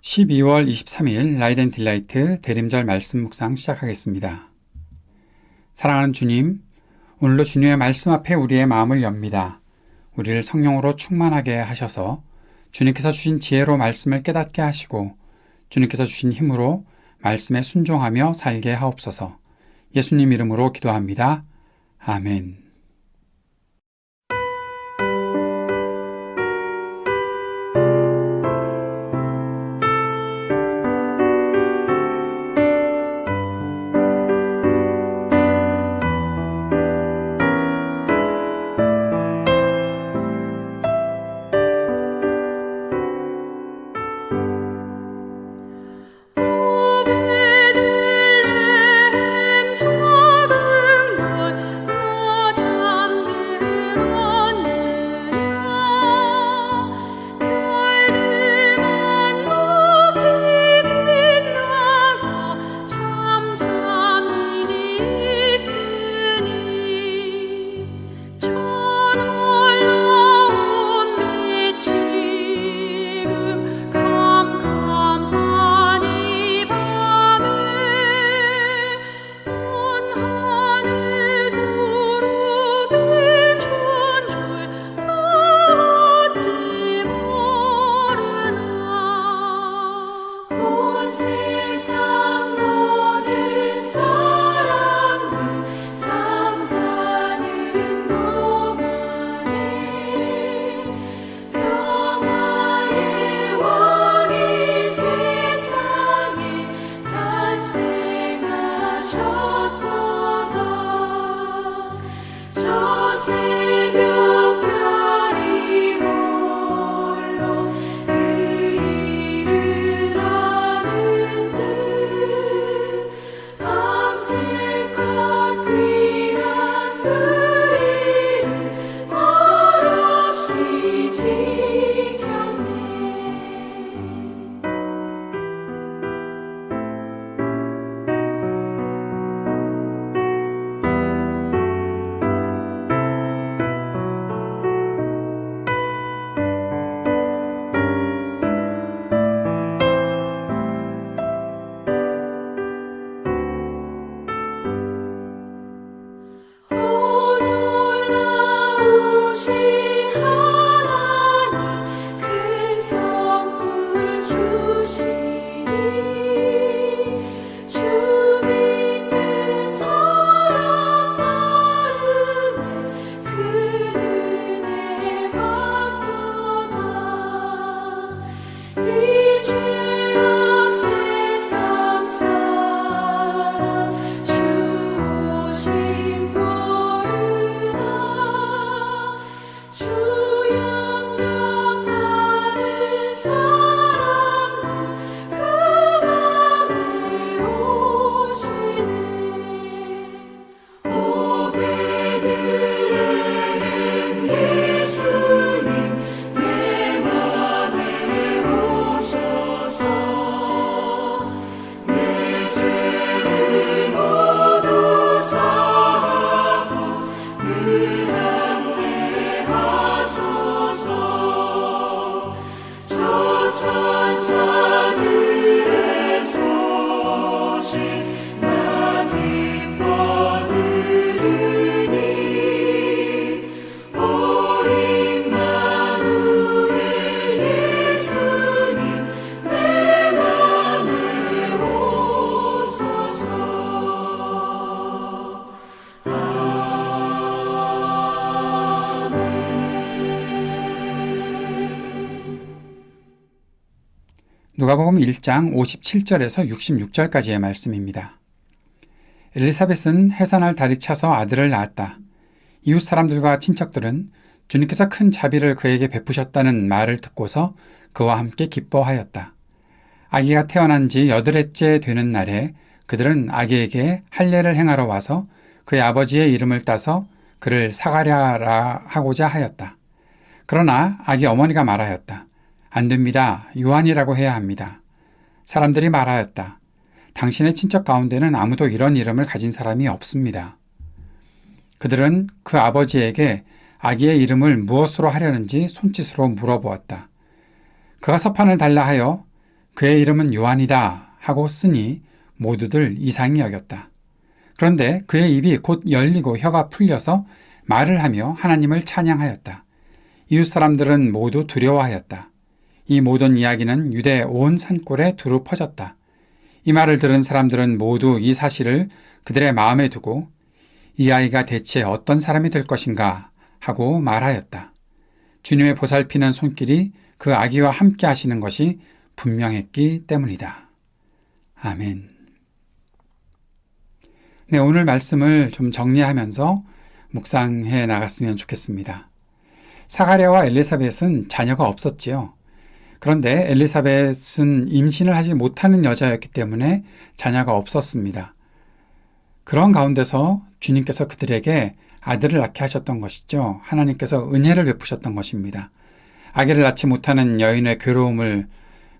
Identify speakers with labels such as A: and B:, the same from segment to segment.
A: 12월 23일 라이트 앤 딜라이트 대림절 말씀 묵상 시작하겠습니다. 사랑하는 주님, 오늘도 주님의 말씀 앞에 우리의 마음을 엽니다. 우리를 성령으로 충만하게 하셔서 주님께서 주신 지혜로 말씀을 깨닫게 하시고 주님께서 주신 힘으로 말씀에 순종하며 살게 하옵소서. 예수님 이름으로 기도합니다. 아멘. 누가복음 1장 57절에서 66절까지의 말씀입니다. 엘리사벳은 해산할 달이 차서 아들을 낳았다. 이웃 사람들과 친척들은 주님께서 큰 자비를 그에게 베푸셨다는 말을 듣고서 그와 함께 기뻐하였다. 아기가 태어난 지 8해째 되는 날에 그들은 아기에게 할례를 행하러 와서 그의 아버지의 이름을 따서 그를 사가랴라 하고자 하였다. 그러나 아기 어머니가 말하였다. 안 됩니다. 요한이라고 해야 합니다. 사람들이 말하였다. 당신의 친척 가운데는 아무도 이런 이름을 가진 사람이 없습니다. 그들은 그 아버지에게 아기의 이름을 무엇으로 하려는지 손짓으로 물어보았다. 그가 서판을 달라 하여 그의 이름은 요한이다 하고 쓰니 모두들 이상히 여겼다. 그런데 그의 입이 곧 열리고 혀가 풀려서 말을 하며 하나님을 찬양하였다. 이웃 사람들은 모두 두려워하였다. 이 모든 이야기는 유대 온 산골에 두루 퍼졌다. 이 말을 들은 사람들은 모두 이 사실을 그들의 마음에 두고 이 아이가 대체 어떤 사람이 될 것인가 하고 말하였다. 주님의 보살피는 손길이 그 아기와 함께 하시는 것이 분명했기 때문이다. 아멘. 네, 오늘 말씀을 좀 정리하면서 묵상해 나갔으면 좋겠습니다. 사가랴와 엘리사벳은 자녀가 없었지요. 그런데 엘리사벳은 임신을 하지 못하는 여자였기 때문에 자녀가 없었습니다. 그런 가운데서 주님께서 그들에게 아들을 낳게 하셨던 것이죠. 하나님께서 은혜를 베푸셨던 것입니다. 아기를 낳지 못하는 여인의 괴로움을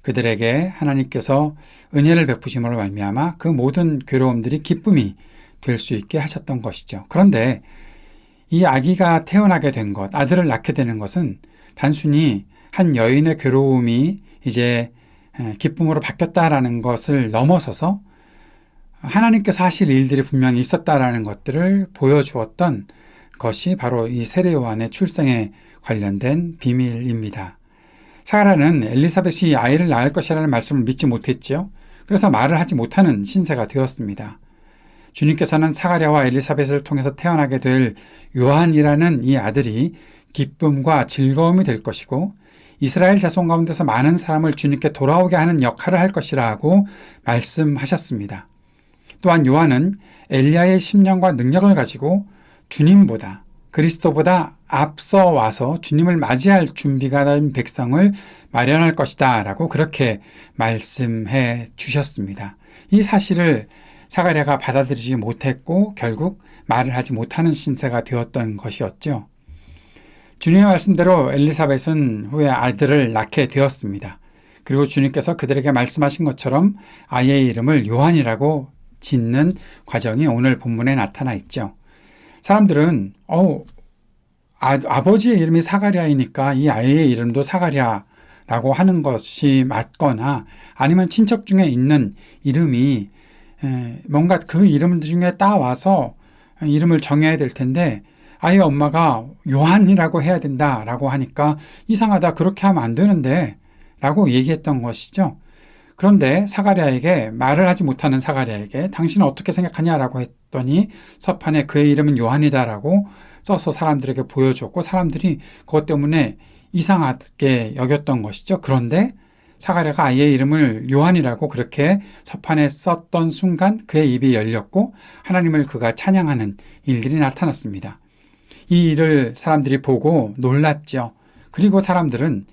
A: 그들에게 하나님께서 은혜를 베푸심으로 말미암아 그 모든 괴로움들이 기쁨이 될 수 있게 하셨던 것이죠. 그런데 이 아기가 태어나게 된 것, 아들을 낳게 되는 것은 단순히 한 여인의 괴로움이 이제 기쁨으로 바뀌었다라는 것을 넘어서서 하나님께서 하실 일들이 분명히 있었다라는 것들을 보여주었던 것이 바로 이 세례 요한의 출생에 관련된 비밀입니다. 사라는 엘리사벳이 아이를 낳을 것이라는 말씀을 믿지 못했지요. 그래서 말을 하지 못하는 신세가 되었습니다. 주님께서는 사가랴와 엘리사벳을 통해서 태어나게 될 요한이라는 이 아들이 기쁨과 즐거움이 될 것이고 이스라엘 자손 가운데서 많은 사람을 주님께 돌아오게 하는 역할을 할 것이라고 말씀하셨습니다. 또한 요한은 엘리야의 심령과 능력을 가지고 주님보다 그리스도보다 앞서 와서 주님을 맞이할 준비가 된 백성을 마련할 것이다 라고 그렇게 말씀해 주셨습니다. 이 사실을 사가랴가 받아들이지 못했고 결국 말을 하지 못하는 신세가 되었던 것이었죠. 주님의 말씀대로 엘리사벳은 후에 아들을 낳게 되었습니다. 그리고 주님께서 그들에게 말씀하신 것처럼 아이의 이름을 요한이라고 짓는 과정이 오늘 본문에 나타나 있죠. 사람들은 아버지의 이름이 사가랴이니까 이 아이의 이름도 사가랴라고 하는 것이 맞거나 아니면 친척 중에 있는 이름이 뭔가 그 이름 중에 따와서 이름을 정해야 될 텐데 아이의 엄마가 요한이라고 해야 된다라고 하니까 이상하다, 그렇게 하면 안 되는데 라고 얘기했던 것이죠. 그런데 사가랴에게, 말을 하지 못하는 사가랴에게 당신은 어떻게 생각하냐라고 했더니 서판에 그의 이름은 요한이다라고 써서 사람들에게 보여줬고 사람들이 그것 때문에 이상하게 여겼던 것이죠. 그런데 사가랴가 아이의 이름을 요한이라고 그렇게 서판에 썼던 순간 그의 입이 열렸고 하나님을 그가 찬양하는 일들이 나타났습니다. 이 일을 사람들이 보고 놀랐죠. 그리고 사람들은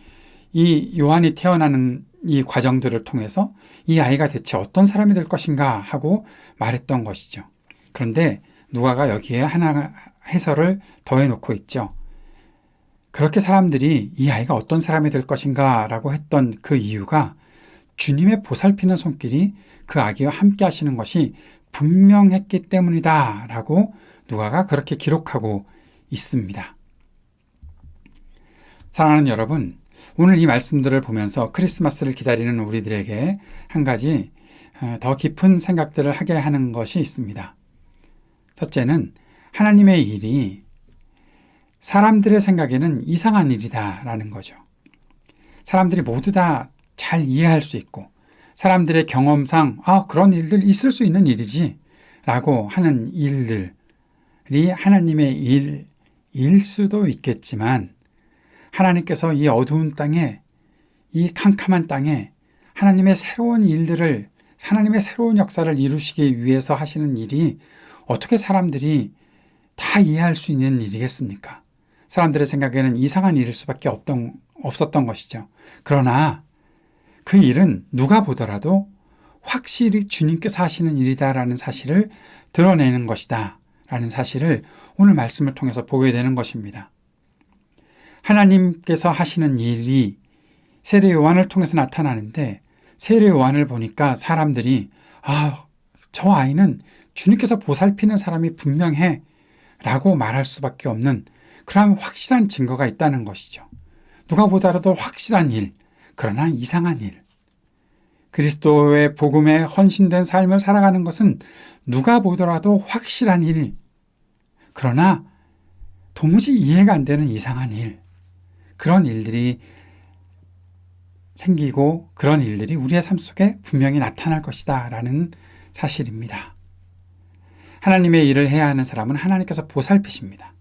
A: 이 요한이 태어나는 이 과정들을 통해서 이 아이가 대체 어떤 사람이 될 것인가 하고 말했던 것이죠. 그런데 누가가 여기에 하나 해설을 더해놓고 있죠. 그렇게 사람들이 이 아이가 어떤 사람이 될 것인가 라고 했던 그 이유가 주님의 보살피는 손길이 그 아기와 함께 하시는 것이 분명했기 때문이다 라고 누가가 그렇게 기록하고 있습니다. 사랑하는 여러분, 오늘 이 말씀들을 보면서 크리스마스를 기다리는 우리들에게 한 가지 더 깊은 생각들을 하게 하는 것이 있습니다. 첫째는 하나님의 일이 사람들의 생각에는 이상한 일이다라는 거죠. 사람들이 모두 다 잘 이해할 수 있고 사람들의 경험상 그런 일들 있을 수 있는 일이지 라고 하는 일들이 하나님의 일일 수도 있겠지만 하나님께서 이 어두운 땅에, 이 캄캄한 땅에 하나님의 새로운 일들을, 하나님의 새로운 역사를 이루시기 위해서 하시는 일이 어떻게 사람들이 다 이해할 수 있는 일이겠습니까? 사람들의 생각에는 이상한 일일 수밖에 없었던 것이죠. 그러나 그 일은 누가 보더라도 확실히 주님께서 하시는 일이다라는 사실을 드러내는 것이다 라는 사실을 오늘 말씀을 통해서 보게 되는 것입니다. 하나님께서 하시는 일이 세례 요한을 통해서 나타나는데 세례 요한을 보니까 사람들이 저 아이는 주님께서 보살피는 사람이 분명해 라고 말할 수밖에 없는 그런 확실한 증거가 있다는 것이죠. 누가 보더라도 확실한 일, 그러나 이상한 일. 그리스도의 복음에 헌신된 삶을 살아가는 것은 누가 보더라도 확실한 일, 그러나 도무지 이해가 안 되는 이상한 일, 그런 일들이 생기고 그런 일들이 우리의 삶 속에 분명히 나타날 것이다 라는 사실입니다. 하나님의 일을 해야 하는 사람은 하나님께서 보살피십니다.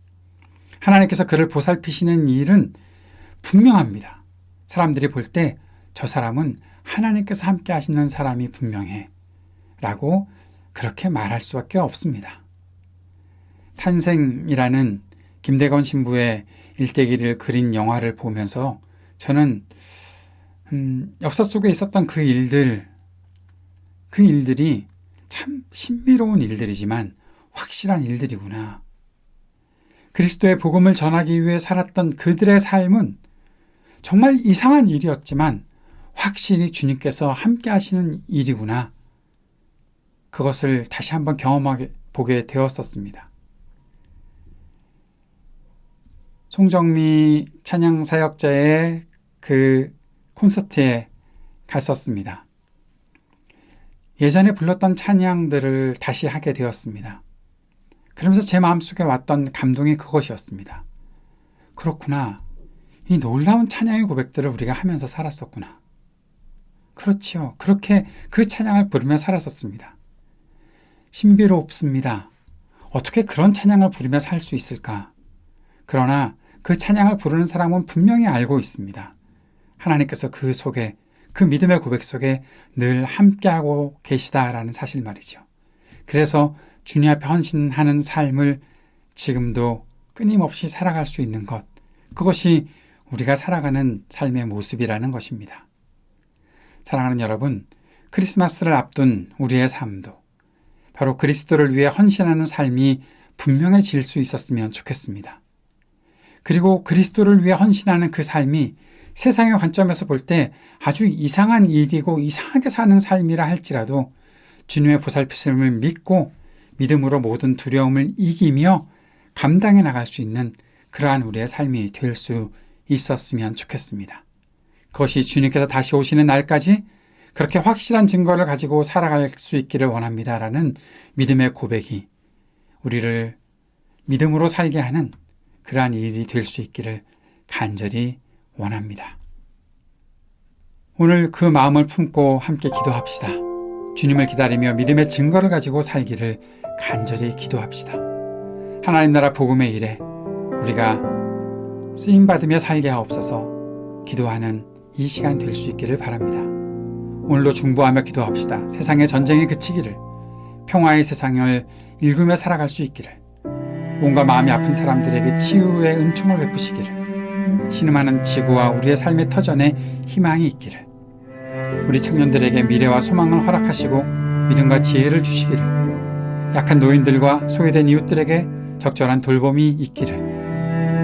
A: 하나님께서 그를 보살피시는 일은 분명합니다. 사람들이 볼 때 저 사람은 하나님께서 함께 하시는 사람이 분명해 라고 그렇게 말할 수밖에 없습니다. 탄생이라는 김대건 신부의 일대기를 그린 영화를 보면서 저는 역사 속에 있었던 그 일들이 참 신비로운 일들이지만 확실한 일들이구나. 그리스도의 복음을 전하기 위해 살았던 그들의 삶은 정말 이상한 일이었지만 확실히 주님께서 함께 하시는 일이구나. 그것을 다시 한번 경험하게 보게 되었었습니다. 송정미 찬양사역자의 그 콘서트에 갔었습니다. 예전에 불렀던 찬양들을 다시 하게 되었습니다. 그러면서 제 마음속에 왔던 감동이 그것이었습니다. 그렇구나. 이 놀라운 찬양의 고백들을 우리가 하면서 살았었구나. 그렇지요. 그렇게 그 찬양을 부르며 살았었습니다. 신비롭습니다. 어떻게 그런 찬양을 부르며 살 수 있을까? 그러나 그 찬양을 부르는 사람은 분명히 알고 있습니다. 하나님께서 그 속에, 그 믿음의 고백 속에 늘 함께하고 계시다라는 사실 말이죠. 그래서 주님 앞에 헌신하는 삶을 지금도 끊임없이 살아갈 수 있는 것, 그것이 우리가 살아가는 삶의 모습이라는 것입니다. 사랑하는 여러분, 크리스마스를 앞둔 우리의 삶도 바로 그리스도를 위해 헌신하는 삶이 분명해질 수 있었으면 좋겠습니다. 그리고 그리스도를 위해 헌신하는 그 삶이 세상의 관점에서 볼 때 아주 이상한 일이고 이상하게 사는 삶이라 할지라도 주님의 보살피심을 믿고 믿음으로 모든 두려움을 이기며 감당해 나갈 수 있는 그러한 우리의 삶이 될 수 있었으면 좋겠습니다. 그것이 주님께서 다시 오시는 날까지 그렇게 확실한 증거를 가지고 살아갈 수 있기를 원합니다라는 믿음의 고백이 우리를 믿음으로 살게 하는 그러한 일이 될 수 있기를 간절히 원합니다. 오늘 그 마음을 품고 함께 기도합시다. 주님을 기다리며 믿음의 증거를 가지고 살기를 간절히 기도합시다. 하나님 나라 복음의 일에 우리가 쓰임받으며 살게 하옵소서. 기도하는 이 시간 될 수 있기를 바랍니다. 오늘도 중보하며 기도합시다. 세상의 전쟁이 그치기를, 평화의 세상을 일구며 살아갈 수 있기를, 몸과 마음이 아픈 사람들에게 치유의 은총을 베푸시기를, 신음하는 지구와 우리의 삶의 터전에 희망이 있기를, 우리 청년들에게 미래와 소망을 허락하시고 믿음과 지혜를 주시기를, 약한 노인들과 소외된 이웃들에게 적절한 돌봄이 있기를,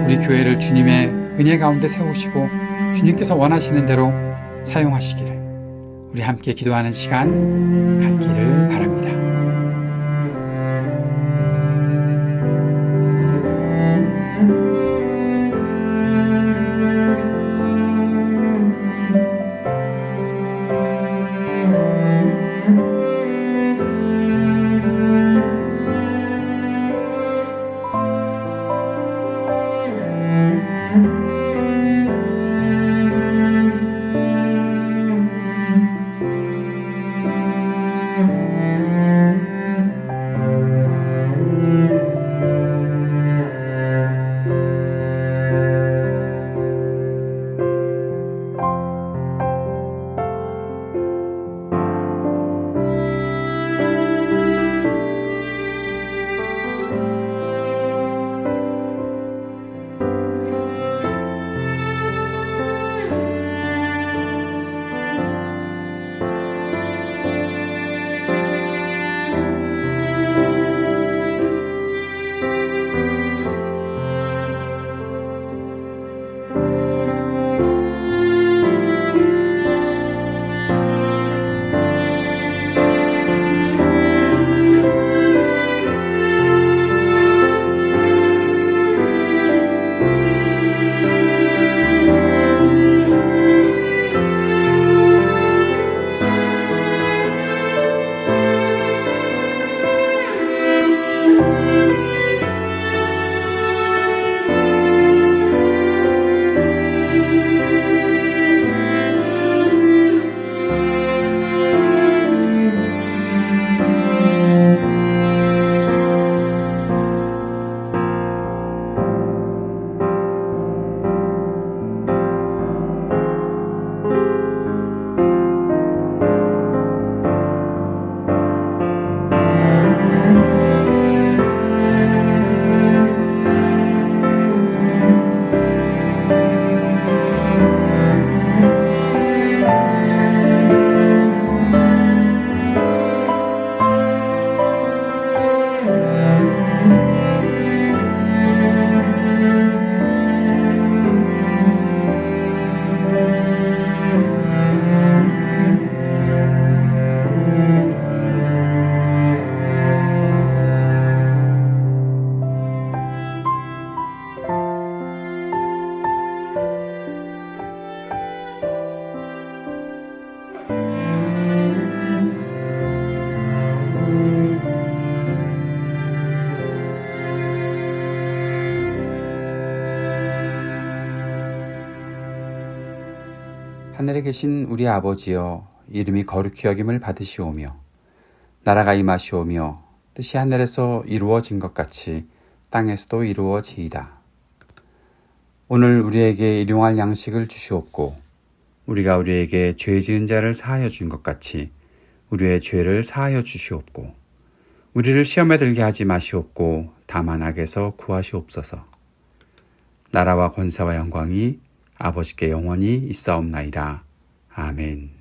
A: 우리 교회를 주님의 은혜 가운데 세우시고 주님께서 원하시는 대로 사용하시기를 우리 함께 기도하는 시간 갖기를 바랍니다. 하늘에 계신 우리 아버지여, 이름이 거룩히 여김을 받으시오며 나라가 임하시오며 뜻이 하늘에서 이루어진 것 같이 땅에서도 이루어지이다. 오늘 우리에게 일용할 양식을 주시옵고 우리가 우리에게 죄 지은 자를 사하여 준 것 같이 우리의 죄를 사하여 주시옵고 우리를 시험에 들게 하지 마시옵고 다만 악에서 구하시옵소서. 나라와 권세와 영광이 아버지께 영원히 있사옵나이다. 아멘.